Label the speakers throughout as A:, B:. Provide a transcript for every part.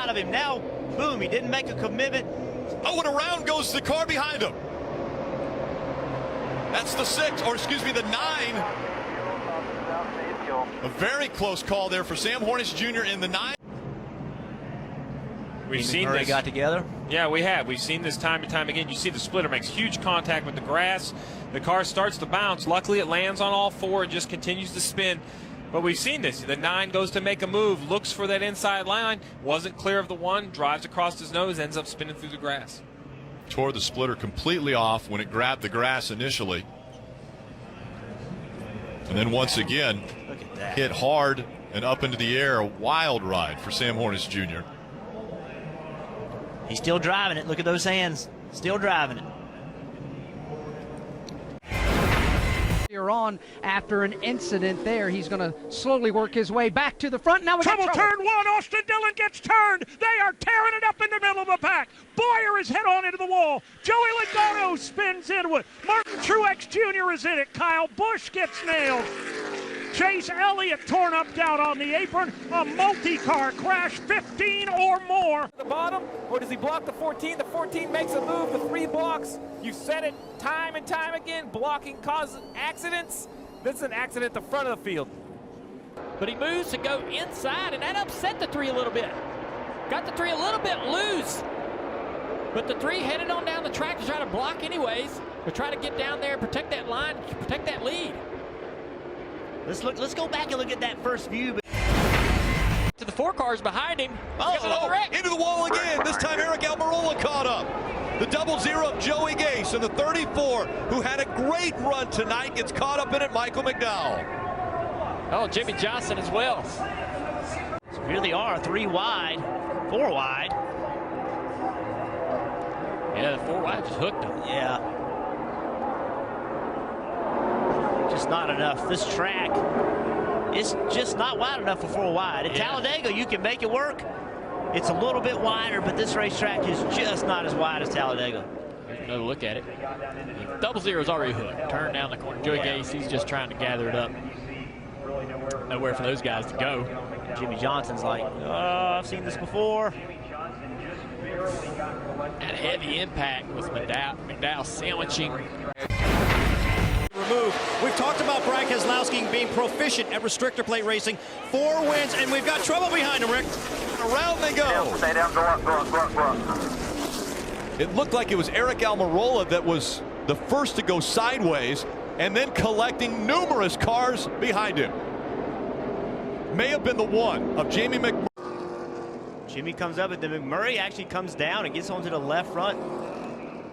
A: out of him. Now, boom, he didn't make a commitment.
B: Oh, and around goes the car behind him. That's the 6, or excuse me, the 9. A very close call there for Sam Hornish Jr. in the 9.
C: We've seen
A: Murray
C: this.
A: got together.
C: Yeah, we have. We've seen this time and time again. You see the splitter makes huge contact with the grass. The car starts to bounce. Luckily, it lands on all four and just continues to spin. But we've seen this. The 9 goes to make a move, looks for that inside line, wasn't clear of the 1, drives across his nose, ends up spinning through the grass.
B: Tore the splitter completely off when it grabbed the grass initially. And then once again,
A: Look at that.
B: hit hard and up into the air. A wild ride for Sam Hornish Jr.
A: He's still driving it. Look at those hands. Still driving it.
D: On after an incident there. He's going to slowly work his way back to the front. Now we got
E: Trouble turn 1. Austin Dillon gets turned. They are tearing it up in the middle of the pack. Boyer is head on into the wall. Joey Logano spins into it. Martin Truex Jr. is in it. Kyle Busch gets nailed. Chase Elliott torn up down on the apron. A multi-car crash, 15 or more.
F: The bottom, or does he block the 14? The 14 makes a move, the 3 blocks. You've said it time and time again, blocking causes accidents. This is an accident at the front of the field.
G: But he moves to go inside, and that upset the 3 a little bit. Got the 3 a little bit loose. But the 3 headed on down the track to try to block anyways, but try to get down there and protect that line, protect that lead.
A: Let's go back and look at that first view.
G: To the 4 cars behind him.
B: Into the wall again. This time Eric Almirola caught up. The 00 of Joey Gase and the 34, who had a great run tonight, gets caught up in it. Michael McDowell.
G: Oh, Jimmy Johnson as well.
A: So here they are, 3 wide, 4 wide.
G: Yeah, the 4 wide just hooked him.
A: Yeah. Just not enough. This track is just not wide enough for 4 wide. At Talladega, you can make it work. It's a little bit wider, but this racetrack is just not as wide as Talladega.
G: There's another look at it. 00 is already hooked. Turn down the corner. Joey Gase, he's just trying to gather it up. Nowhere for those guys to go.
A: Jimmy Johnson's like, oh, I've seen this before.
G: That heavy impact was McDowell sandwiching.
H: We've talked about Brian Keselowski being proficient at restrictor plate racing. 4 wins, and we've got trouble behind him, Rick.
B: Around they go.
I: Stay down, go up.
B: It looked like it was Eric Almirola that was the first to go sideways and then collecting numerous cars behind him. May have been the 1 of Jamie McMurray.
A: Jimmy comes up, and then McMurray actually comes down and gets onto the left front.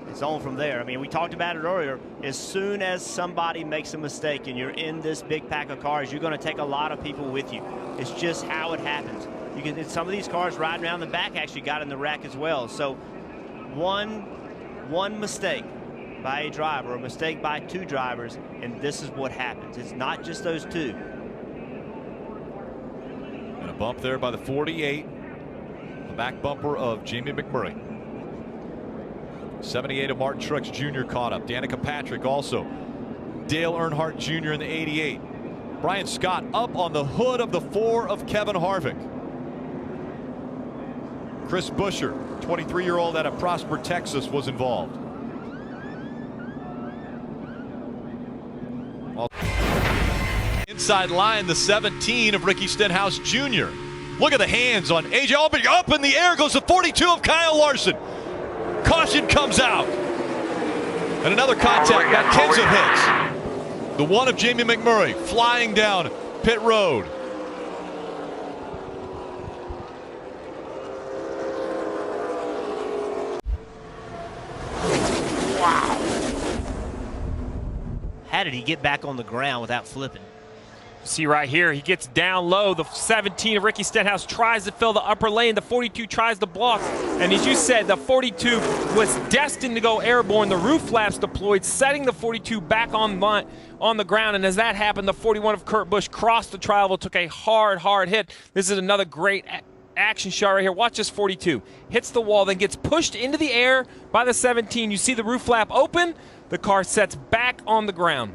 A: It's on from there. I mean, we talked about it earlier. As soon as somebody makes a mistake and you're in this big pack of cars, you're going to take a lot of people with you. It's just how it happens. You can. Some of these cars riding around the back actually got in the wreck as well. So one mistake by a driver, a mistake by 2 drivers, and this is what happens. It's not just those 2.
B: And a bump there by the 48. The back bumper of Jamie McMurray. 78 of Martin Truex Jr. caught up. Danica Patrick also. Dale Earnhardt Jr. in the 88. Brian Scott up on the hood of the 4 of Kevin Harvick. Chris Buescher, 23-year-old out of Prosper, Texas, was involved. Inside line, the 17 of Ricky Stenhouse Jr. Look at the hands on AJ Allmendinger. Up in the air goes the 42 of Kyle Larson. Caution comes out. And another contact that Kenzo hits. The 1 of Jamie McMurray flying down pit road.
A: Wow. How did he get back on the ground without flipping?
C: See right here, he gets down low. The 17 of Ricky Stenhouse tries to fill the upper lane. The 42 tries to block. And as you said, the 42 was destined to go airborne. The roof flaps deployed, setting the 42 back on the ground. And as that happened, the 41 of Kurt Busch crossed the tri-oval, took a hard hit. This is another great action shot right here. Watch this 42. Hits the wall, then gets pushed into the air by the 17. You see the roof flap open. The car sets back on the ground.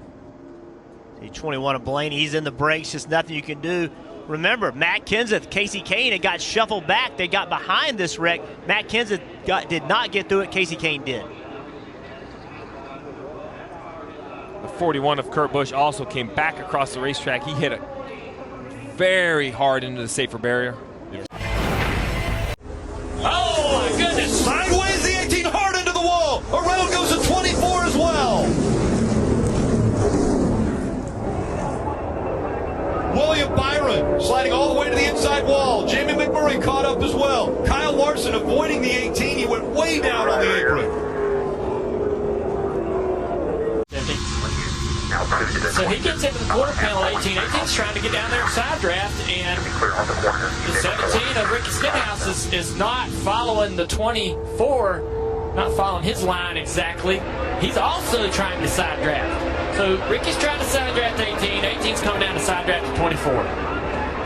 A: See 21 of Blaney, he's in the brakes, just nothing you can do. remember, Matt Kenseth, Casey Kane had got shuffled back. They got behind this wreck. Matt Kenseth did not get through it. Casey Kane did.
C: The 41 of Kurt Busch also came back across the racetrack. He hit it very hard into the safer barrier.
B: Oh, my goodness. Sideways the 18, hard into the wall. Around goes the 24 as well. William Byron sliding all the way to the inside wall. Jamie McMurray caught up as well. Kyle Larson avoiding the 18. He went way down on the apron.
G: So he gets into the quarter panel 18. 18's trying to get down there in side draft, and the 17 of Ricky Stenhouse is not following the 24, not following his line exactly. He's also trying to side draft. So Ricky's trying to side draft 18. 18's coming down to side draft to 24.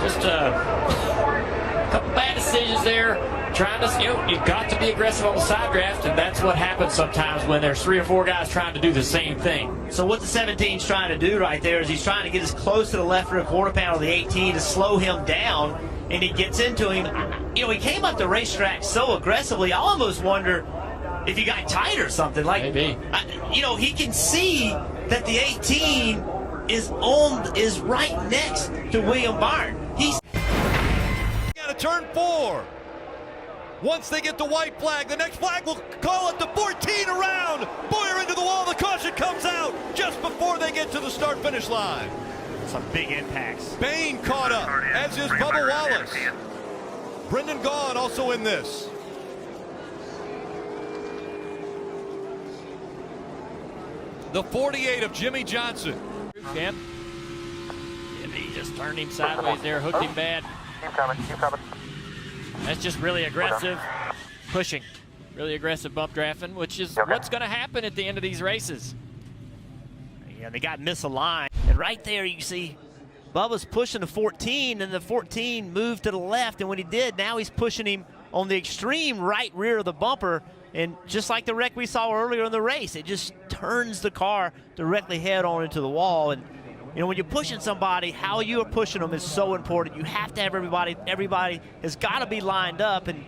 G: Just a couple bad decisions there. Trying to, you've got to be aggressive on the side draft, and that's what happens sometimes when there's 3 or 4 guys trying to do the same thing.
A: So what the 17's trying to do right there is he's trying to get as close to the left rear quarter panel of the 18 to slow him down, and he gets into him. He came up the racetrack so aggressively, I almost wonder if he got tight or something. Like,
G: maybe.
A: He can see that the 18 is right next to William Byron. He's
B: Got a turn 4. Once they get the white flag, the next flag will call it the 14 around. Bowyer into the wall. The caution comes out just before they get to the start-finish line.
A: some big impacts.
B: Bain caught up, as is Bubba Wallace. Brendan Gaughan also in this. The 48 of Jimmy Johnson.
G: Jimmy just turned him sideways there, hooked him bad.
I: Keep coming, keep coming.
G: That's just really aggressive pushing. Really aggressive bump drafting, which is what's going to happen at the end of these races.
A: Yeah, they got misaligned. And right there you see Bubba's pushing the 14, and the 14 moved to the left. And when he did, now he's pushing him on the extreme right rear of the bumper. And just like the wreck we saw earlier in the race, it just turns the car directly head on into the wall. And you know, when you're pushing somebody, how you are pushing them is so important. You have to have everybody has got to be lined up. And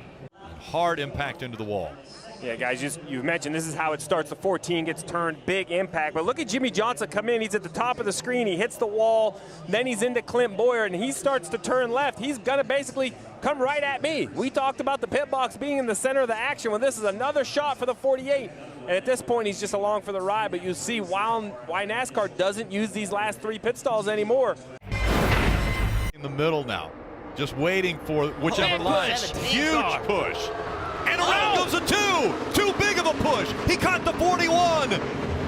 B: hard impact into the wall.
C: Yeah, guys, you mentioned this is how it starts. The 14 gets turned, big impact. But look at Jimmy Johnson come in. He's at the top of the screen. He hits the wall. Then he's into Clint Bowyer, and he starts to turn left. He's going to basically come right at me. We talked about the pit box being in the center of the action. Well, this is another shot for the 48. And at this point, he's just along for the ride. But you see why NASCAR doesn't use these last 3 pit stalls anymore.
B: In the middle now, just waiting for whichever line. Huge push. And around goes a 2. Too big of a push. He caught the 41.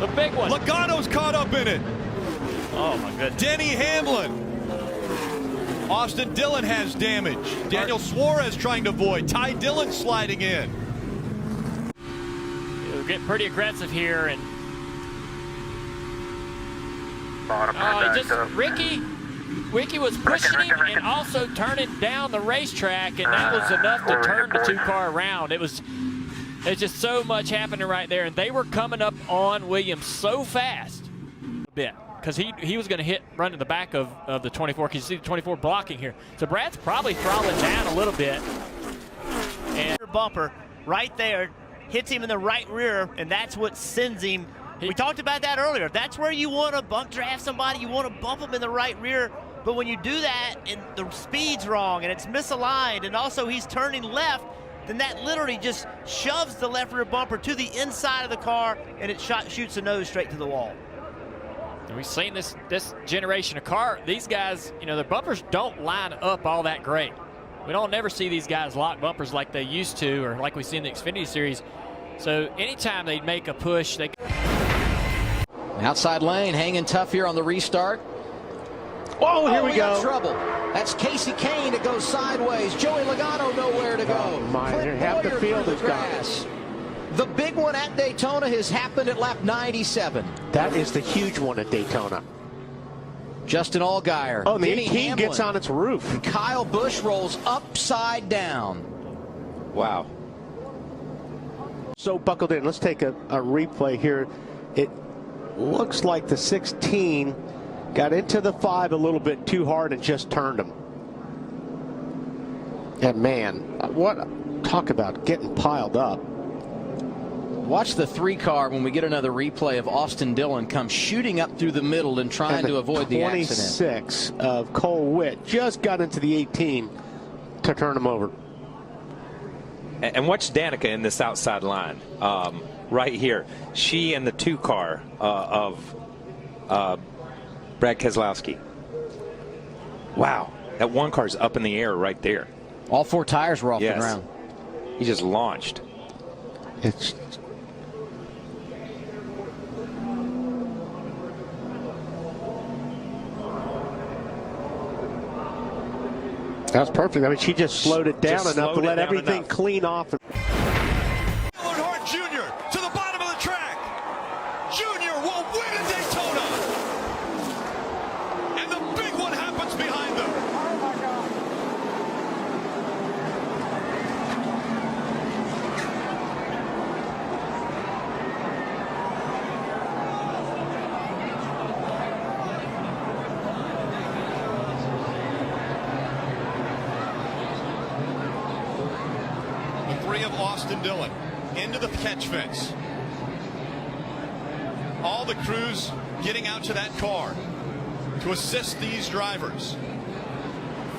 G: The big one.
B: Logano's caught up in it.
A: oh my goodness.
B: Denny Hamlin. Austin Dillon has damage. Daniel Suarez trying to avoid. Ty Dillon sliding in.
G: It'll get pretty aggressive here, and Ricky was pushing him and also turning down the racetrack, and that was enough to turn the 2-car around. It's just so much happening right there, and they were coming up on Williams so fast a bit because he was going to run to the back of the 24, because you see the 24 blocking here. So Brad's probably throttling down a little bit. And
A: Bumper right there hits him in the right rear, and that's what sends him. We talked about that earlier. That's where you want to bump draft somebody. You want to bump them in the right rear. But when you do that and the speed's wrong and it's misaligned and also he's turning left, then that literally just shoves the left rear bumper to the inside of the car, and it shoots the nose straight to the wall.
G: And we've seen this generation of car, these guys, you know, their bumpers don't line up all that great. We don't never see these guys lock bumpers like they used to, or like we see in the Xfinity Series. So anytime they make a push, they...
J: Outside lane, hanging tough here on the restart.
K: Oh, here we go.
J: Trouble. That's Casey Kane that goes sideways. Joey Logano nowhere to go.
K: Oh, my. Half the field is gone.
J: The big one at Daytona has happened at lap 97.
K: That is the huge one at Daytona.
J: Justin Allgaier.
K: Oh, the
J: Denny
K: 18
J: Hamlin,
K: gets on its roof.
J: and Kyle Busch rolls upside down.
K: Wow. So buckled in. Let's take a replay here. It looks like the 16 got into the 5 a little bit too hard and just turned him. And man, talk about getting piled up.
J: Watch the 3 car when we get another replay of Austin Dillon come shooting up through the middle and trying to avoid the accident.
K: 26 of Cole Witt just got into the 18 to turn him over.
I: And watch Danica in this outside line right here. She and the 2 car of Brad Keselowski. Wow, that 1 car's up in the air right there.
J: All 4 tires were off the ground.
I: He just launched.
K: That was perfect. I mean, she just slowed it down enough to let everything clean off.
B: Jr. to the bottom of the track. Junior will win at Daytona. And the big one happens behind them.
L: Oh my God.
B: The 3 of Austin Dillon into the catch fence. All the crews getting out to that car to assist these drivers.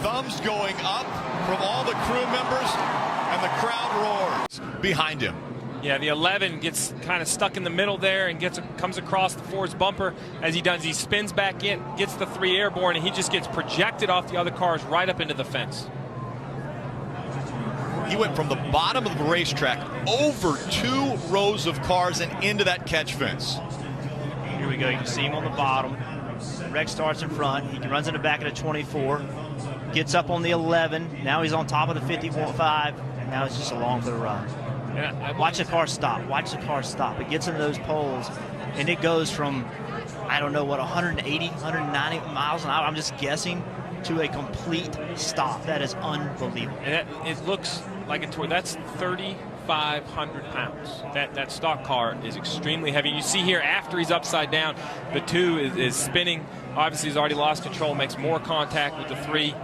B: Thumbs going up from all the crew members, and the crowd roars behind him.
C: Yeah, the 11 gets kind of stuck in the middle there and comes across the Ford's bumper. As he does, he spins back in, gets the 3 airborne, and he just gets projected off the other cars right up into the fence.
B: He went from the bottom of the racetrack over 2 rows of cars and into that catch fence.
A: Here we go. You can see him on the bottom. Rex starts in front. He runs in the back of the 24. Gets up on the 11. Now he's on top of the 51.5. Now it's just along for the ride. Watch the car stop. Watch the car stop. It gets into those poles, and it goes from, I don't know what, 180, 190 miles an hour. I'm just guessing, to a complete stop. That is unbelievable.
C: And it looks like a toy. That's 3,500 pounds. That stock car is extremely heavy. You see here, after he's upside down, the 2 is spinning. Obviously, he's already lost control, makes more contact with the 3.